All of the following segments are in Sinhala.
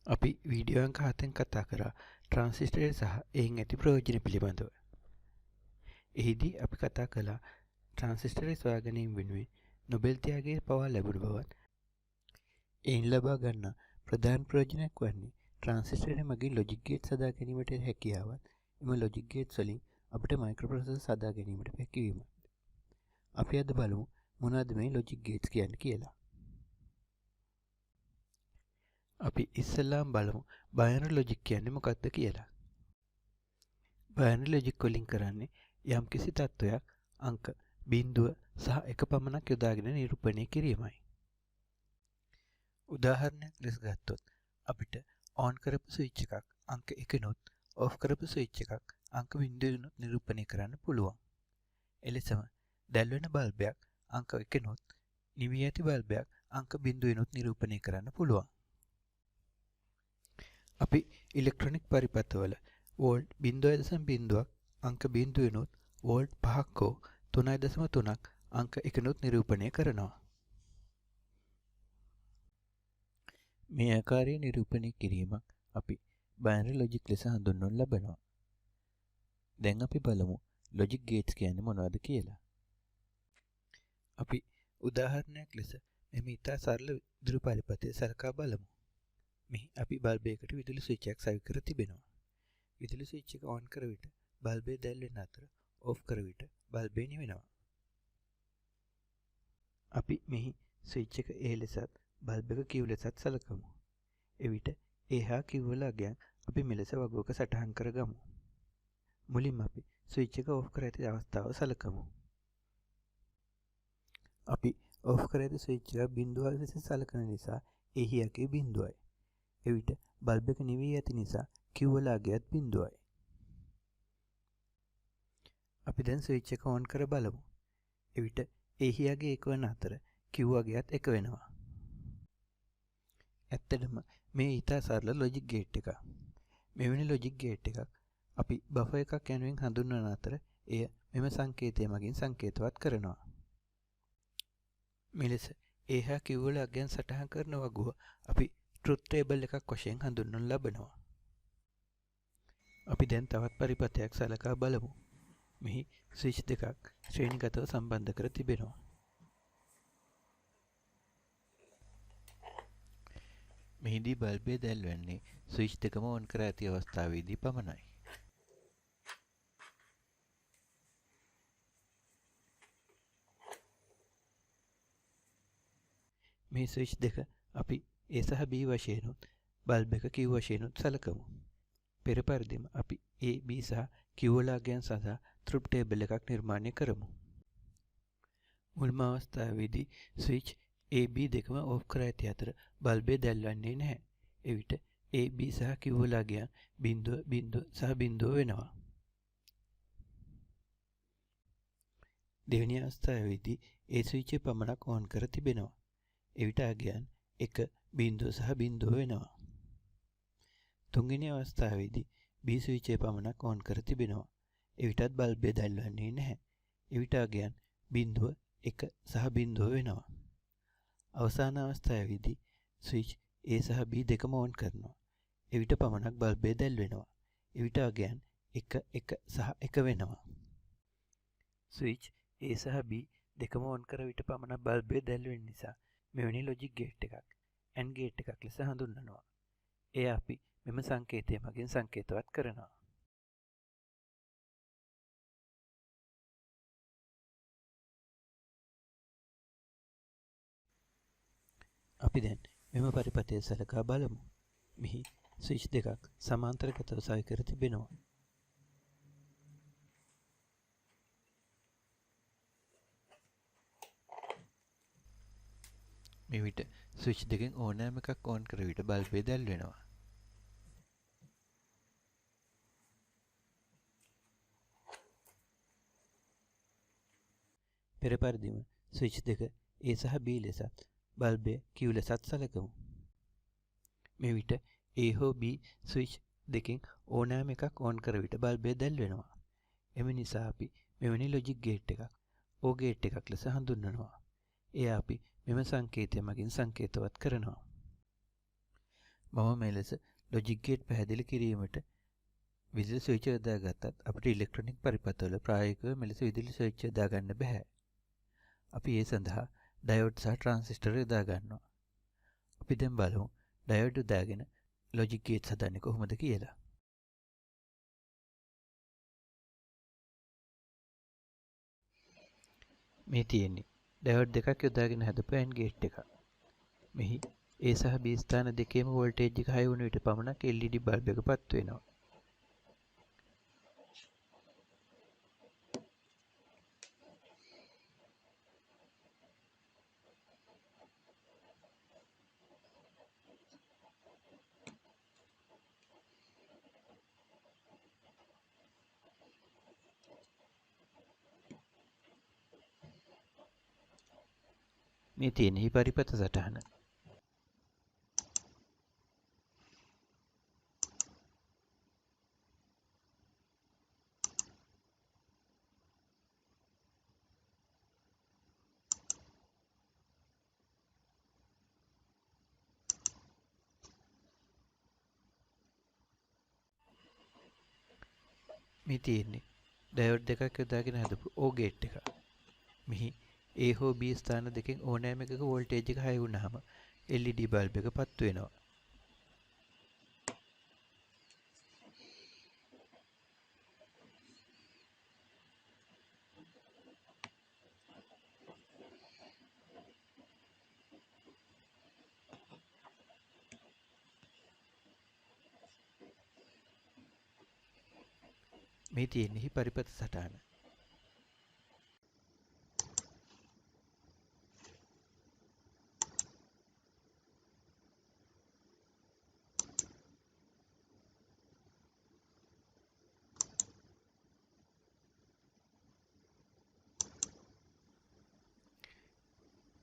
අපි වීඩියෝ අංක 7න් කතා කරා ට්‍රාන්සිස්ටරය සහ එයින් ඇති ප්‍රයෝජන පිළිබඳව. එහිදී අපි කතා කළා ට්‍රාන්සිස්ටරය සොයා ගැනීම වෙනුවෙන් නොබෙල් ත්‍යාගය පවා ලැබුණු බවත්. එයින් ලබා ගන්නා ප්‍රධාන ප්‍රයෝජනයක් වන්නේ ට්‍රාන්සිස්ටරය මගින් ලොජික් ගේට්ස් හදා ගැනීමට හැකියාවත් එම ලොජික් ගේට්ස් වලින් අපිට මයික්‍රෝප්‍රොසෙසර්ස් හදා ගැනීමට හැකියවීමයි. අපි අද බලමු මොනවද මේ ලොජික් ගේට්ස් කියන්නේ කියලා. අපි ඉස්සෙල්ලාම බලමු බයිනරි ලොජික් කියන්නේ මොකක්ද කියලා. බයිනරි ලොජික් වලින් කරන්නේ යම්කිසි තත්වයක් අංක 0 සහ 1 පමණක් යොදාගෙන නිරූපණය කිරීමයි. උදාහරණයක් ලෙස ගත්තොත් අපිට ඔන් කරපු ස්විච් එකක් අංක 1 නොත් ඔෆ් කරපු ස්විච් එකක් අංක 0 නොත් නිරූපණය කරන්න පුළුවන්. එලෙසම දැල්වෙන බල්බයක් අංක 1 නොත් නිවි ඇති බල්බයක් අංක 0 නොත් නිරූපණය කරන්න පුළුවන්. අපි ඉලෙක්ට්‍රොනික පරිපථවල වෝල්ට් 0.0ක් අංක 0 නොත් වෝල්ට් 5ක් හෝ 3.3ක් අංක 1 නොත් නිරූපණය කරනවා. මේ ආකාරයේ නිරූපණය කිරීමක් අපි බයිනරි ලොජික් ලෙස හඳුන්වනු ලබනවා. දැන් අපි බලමු ලොජික් ගේට්ස් කියන්නේ මොනවද කියලා. අපි උදාහරණයක් ලෙස මෙම ඉතා සරල විදුලි පරිපථය සලකා බලමු. මෙහි අපි බල්බයකට විදුලි ස්විච් එකක් සවි කර තිබෙනවා. විදුලි ස්විච් එක ඔන් කර විට බල්බය දැල්වෙන අතර ඔෆ් කර විට බල්බය නිවෙනවා. අපි මෙහි ස්විච් එක A ලෙසත් බල්බ එක Q ලෙසත් සලකමු. එවිට A හා Q වල අගයන් අපි මෙලෙස වගුවක සටහන් කරගමු. මුලින්ම අපි ස්විච් එක ඔෆ් කර ඇති අවස්ථාව සලකමු. අපි ඔෆ් කර ඇති ස්විච් එක බිඳුව ලෙස සලකන නිසා එහි අගය 0යි. එවිට බල්බ එක නිවී ඇති නිසා Q වල අගයත් 0යි. අපි දැන් ස්විච් එක ඔන් කර බලමු. එවිට එහි අගය 1 වන අතර Q අගයත් 1 වෙනවා. ඇත්තටම මේ ඉතා සරල ලොජික් ගේට් එකක්. මෙවැනි ලොජික් ගේට් එකක් අපි බෆර් එකක් යනුවෙන් හඳුන්වන අතර එය මෙම සංකේතය මගින් සංකේතවත් කරනවා. මෙලෙස A හා Q වල අගයන් සටහන් කරන වගුව අපි ට්‍රුත් ටේබල් එකක් වශයෙන් හඳුන්වනු ලබනවා. අපි දැන් තවත් පරිපථයක් සලකා බලමු. මෙහි ස්විච් දෙකක් ශ්‍රේණිගතව සම්බන්ධ කර තිබෙනවා. මෙහිදී බල්බය දැල්වන්නේ ස්විච් දෙකම ඔන් කර ඇති අවස්ථාවේදී පමණයි. මේ ස්විච් දෙක අපි A සහ B වශයෙන් උත් බල්බ එක Q වශයෙන් උත් සලකමු. පෙර පරිදිම අපි A, B සහ Q වල අගයන් සඳහා ට්‍රුත් ටේබල් එකක් නිර්මාණය කරමු. මුල්ම අවස්ථාවේදී ස්විච් A, B දෙකම ඔෆ් කර ඇති අතර බල්බය දැල්වන්නේ නැහැ. එවිට A, B සහ Q වල අගයන් 0, 0 සහ 0 වෙනවා. දෙවෙනි අවස්ථාවේදී A ස්විච් එක පමණක් ඔන් කර තිබෙනවා. එවිට අගයන් 1, 0 සහ 0 වෙනවා. තුන්වෙනි අවස්ථාවේදී B ස්විච් එක පමණක් ඔන් කර තිබෙනවා. එවිටත් බල්බය දැල්වන්නේ නැහැ. එවිට අගයන් 0, 1 සහ 0 වෙනවා. අවසාන අවස්ථාවේදී ස්විච් A සහ B දෙකම ඔන් කරනවා. එවිට පමණක් බල්බය දැල්වෙනවා. එවිට අගයන් 1, 1 සහ 1 වෙනවා. ස්විච් A සහ B දෙකම ඔන් කර විට පමණක් බල්බය දැල්වෙන නිසා මෙවැනි ලොජික් ගේට් එකක් AND ගේට් එකක් ලෙස හඳුන්වනවා. එය අපි මෙම සංකේතය මගින් සංකේතවත් කරනවා. අපි දැන් මෙම පරිපථය සලකා බලමු. මෙහි ස්විච් දෙකක් සමාන්තරගතව සවි කර තිබෙනවා. මේ විට ස්විච් දෙකෙන් ඕනෑම එකක් ඔන් කර විට බල්බය දැල්වෙනවා. පෙර පරිදිම ස්විච් දෙක A සහ B ලෙසත් බල්බය Q ලෙසත් සලකමු. මේ විට A හෝ B ස්විච් දෙකෙන් ඕනෑම එකක් ඔන් කර විට බල්බය දැල්වෙනවා. එම නිසා අපි මෙවැනි ලොජික් ගේට් එකක් OR ගේට් එකක් ලෙස හඳුන්වනවා. එය අපි මෙම සංකේතය මගින් සංකේතවත් කරනවා. මම මේ ලෙස ලොජික් ගේට් පැහැදිලි කිරීමට විදුලි ස්විච් යොදාගත්තත් අපිට ඉලෙක්ට්‍රොනික පරිපත්වල ප්‍රායෝගිකව මෙලෙස විදුලි ස්විච් යොදා ගන්න බෑ. අපි ඒ සඳහා ඩයෝඩ් සහ ට්‍රාන්සිස්ටර් යොදා ගන්නවා. අපි දැන් බලමු ඩයෝඩ් යොදාගෙන ලොජික් ගේට්ස් හදන්නේ කොහොමද කියලා. මේ තියෙන්නේ ඩයෝඩ් දෙකක් යොදාගෙන හදපු AND ගේට් එකක්. මෙහි A සහ B ස්ථාන දෙකේම වෝල්ටේජ් එක හයි වුණ විට පමණක් LED බල්බ් එක පත් වෙනවා. මේ තියෙන්නේ පරිපථ සටහන. මේ තියෙන්නේ ඩයෝඩ් දෙකක් යොදාගෙන හදපු O ගේට් එක. මෙහි A හෝ B ස්ථාන දෙකෙන් ඕනෑම එකක වෝල්ටේජ් එක හයි වුණාම LED බල්බ් එක පත් වෙනවා. මේ තියෙන්නේ පරිපථ සටහන.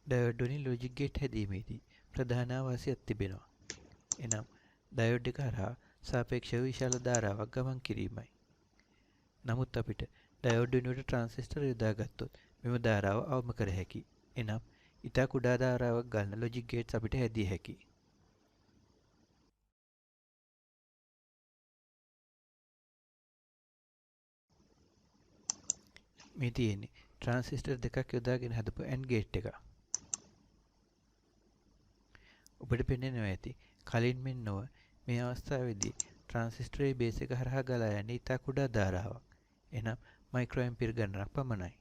ඩයෝඩ් වලින් ලොජික් ගේට් හැදීමේදී ප්‍රධාන අවශ්‍යතාවයක් තිබෙනවා. එනම් ඩයෝඩ් එක හරහා සාපේක්ෂව විශාල ධාරාවක් ගමන් කිරීමයි. නමුත් අපිට ඩයෝඩ් වෙනුවට ට්‍රාන්සිස්ටර් යොදාගත්තොත් මෙම ධාරාව අවම කර හැකියි. එනම් ඉතා කුඩා ධාරාවක් ගන්න ලොජික් ගේට්ස් අපිට හැදිය හැකියි. මේ තියෙන්නේ ට්‍රාන්සිස්ටර් දෙකක් යොදාගෙන හදපු AND ගේට් එක. ඔබට පෙනෙනවා ඇති කලින් මෙන් නොව මේ අවස්ථාවේදී ට්‍රාන්සිස්ටරේ බේස් එක හරහා ගලා යන්නේ ඉතා කුඩා ධාරාවක්. එනම් මයික්‍රෝ ඇම්පියර් ගණනක් පමණයි.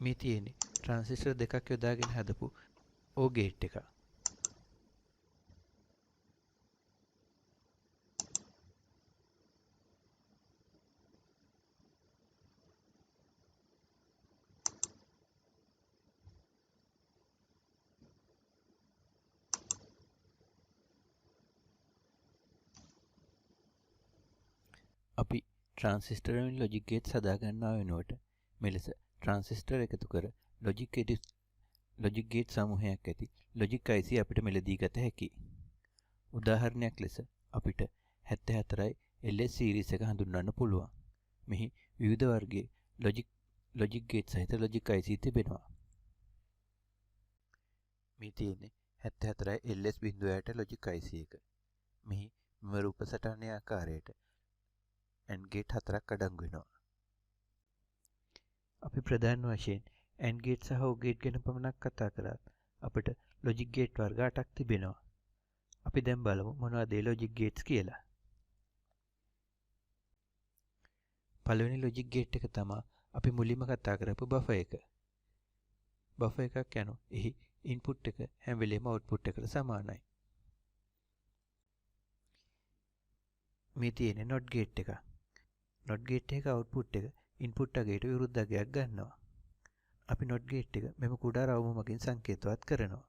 මේ තියෙන්නේ ට්‍රාන්සිස්ටර් දෙකක් යොදාගෙන හදපු O ගේට් එක. අපි ට්‍රාන්සිස්ටර් වලින් ලොජික් ගේට්ස් හදා ගන්නවා වෙනුවට මෙලෙස ට්‍රාන්සිස්ටර් එකතු කර ලොජික් ගේට් සමූහයක් ඇති ලොජික් IC අපිට මිලදී ගත හැකියි. උදාහරණයක් ලෙස අපිට 74යි LS සීරීස් එක හඳුන්වන්න පුළුවන්. මෙහි විවිධ වර්ගයේ ලොජික් ගේට් සහිත ලොජික් IC තිබෙනවා. මේ තියෙන්නේ 74යි LS.6 ලොජික් IC එක. මෙහි මෙම රූප සටහනේ ආකාරයට AND ගේට් 4ක් අඩංගු වෙනවා. අපි ප්‍රධාන වශයෙන් AND ගේට් සහ OR ගේට් ගැන පමණක් කතා කරත් අපිට ලොජික් ගේට් වර්ග 8ක් තිබෙනවා. අපි දැන් බලමු මොනවද ඒ ලොජික් ගේට්ස් කියලා. පළවෙනි ලොජික් ගේට් එක තමයි අපි මුලින්ම කතා කරපු බෆර් එක. බෆර් එකක් යනු එහි ඉන්පුට් එක හැම වෙලේම අවුට්පුට් එකට සමානයි. මේ තියෙන්නේ NOT ගේට් එක. NOT ගේට් එක අවුට්පුට් එක ඉන්පුට් අගයට විරුද්ධ අගයක් ගන්නවා. අපි NOT ගේට් එක මෙම කුඩා රවුම මගින් සංකේතවත් කරනවා.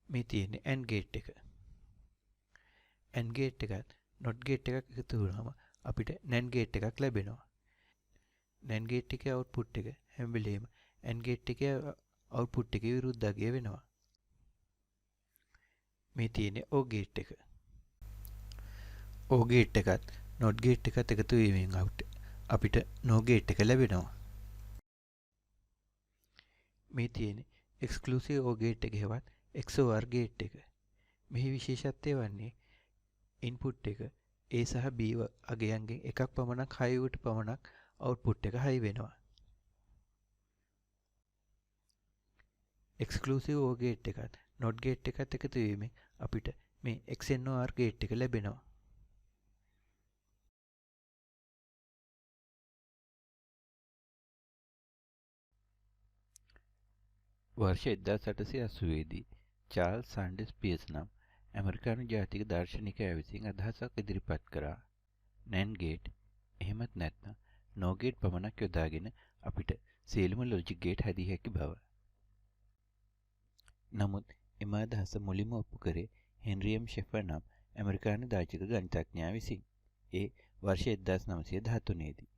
මේ තියෙන්නේ AND ගේට් එක. AND ගේට් එකත් NOT ගේට් එකක් එකතු වුණාම අපිට NAND ගේට් එකක් ලැබෙනවා. NAND ගේට් එකේ අවුට්පුට් එක හැම වෙලේම AND ගේට් එකේ අවුට්පුට් එකේ විරුද්ධ අගය වෙනවා. මේ තියෙන්නේ OR ගේට් එක. OR ගේට් එකත් NOT ගේට් එකත් එකතු වීමෙන් අපිට NOR ගේට් එක ලැබෙනවා. මේ තියෙන්නේ එක්ස්ක්ලූසිව් OR ගේට් එක හෙවත් XOR ගේට් එක. මෙහි විශේෂත්වය වන්නේ ඉන්පුට් එක A සහ B අගයන්ගෙන් එකක් පමණක් හයි වූට පමණක් අවුට්පුට් එක හයි වෙනවා. එක්ස්ක්ලූසිව් OR ගේට් එකත් NOT ගේට් එකත් එකතු වීමෙන් අපිට මේ XNOR ගේට් එක ලැබෙනවා. වර්ෂ 1880 දී චාල්ස් සෑන්ඩර්ස් පියර්ස් නම් ඇමරිකානු ජාතික දාර්ශනිකයා විසින් අදහසක් ඉදිරිපත් කරා. NAND ගේට් එහෙමත් නැත්නම් NOR ගේට් පමණක් යොදාගෙන අපිට සියලුම ලොජික් ගේට් හැදිය හැකි බව. නමුත් එම අදහස මුලින්ම ඔප්පු කරේ හෙන්රි එම් ෂෙෆර් නම් ඇමරිකානු දාර්ශනික ගණිතඥයා විසින්. ඒ වර්ෂ 1913 දී.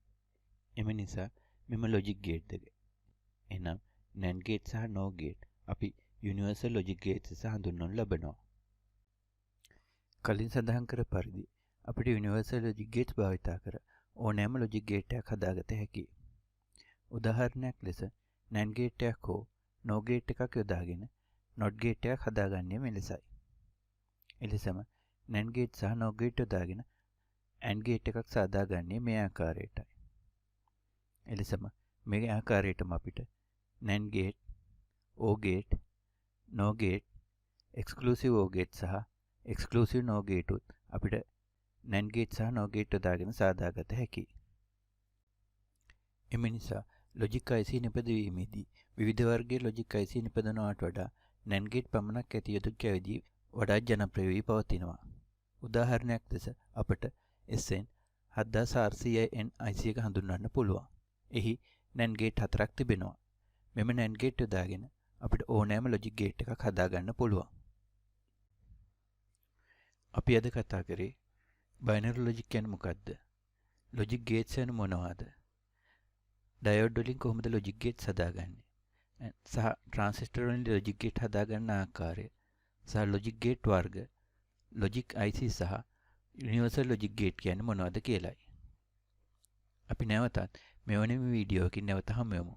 එම නිසා මෙම ලොජික් ගේට් දෙක එනම් NAND ගේට් සහ NOR ගේට් අපි යුනිවර්සල් ලොජික් ගේට්ස් ලෙස හඳුන්වනු ලබනවා. කලින් සඳහන් කර පරිදි අපිට යුනිවර්සල් ලොජික් ගේට්ස් භාවිතා කර ඕනෑම ලොජික් ගේට් එකක් හදාගත හැකියි. උදාහරණයක් ලෙස NAND ගේට් එකක් හෝ NOR ගේට් එකක් යොදාගෙන NOT ගේට් එකක් හදාගන්නේ මෙලෙසයි. එලෙසම NAND ගේට් සහ NOR ගේට් යොදාගෙන AND ගේට් එකක් සාදාගන්නේ මේ ආකාරයටයි. එලෙසම මේ ආකාරයටම අපිට NAND gate, OR gate, NOR gate, exclusive OR gate සහ එක්ස්ක්ලූසිව් NOR ගේට් උත් අපිට NAND ගේට් සහ NOR ගේට් යොදාගෙන සාදාගත හැකියි. එම නිසා ලොජික් IC නිපදවීමේදී විවිධ වර්ගයේ ලොජික් IC නිපදවනවට වඩා NAND ගේට් පමණක් ඇති යොදුක් ඇවිදී වඩාත් ජනප්‍රිය වී පවතිනවා. උදාහරණයක් ලෙස අපට SN 7400N IC එක හඳුන්වන්න පුළුවන්. එහි NAND ගේට් 4ක් තිබෙනවා. මෙම NAND ගේට් යොදාගෙන අපිට ඕනෑම ලොජික් ගේට් එකක් හදාගන්න පුළුවන්. අපි අද කතා කරේ බයිනරි ලොජික් කියන්නේ මොකක්ද? ලොජික් ගේට්ස් යන මොනවාද? ඩයෝඩ් වලින් කොහොමද ලොජික් ගේට්ස් හදාගන්නේ? සහ ට්‍රාන්සිස්ටර් වලින් ලොජික් ගේට් හදාගන්න ආකාරය. සහ ලොජික් ගේට් වර්ග, ලොජික් IC සහ යුනිවර්සල් ලොජික් ගේට් කියන්නේ මොනවද කියලායි. අපි නැවතත් මෙවැනි වීඩියෝ එකකින් නැවත හමු වෙමු.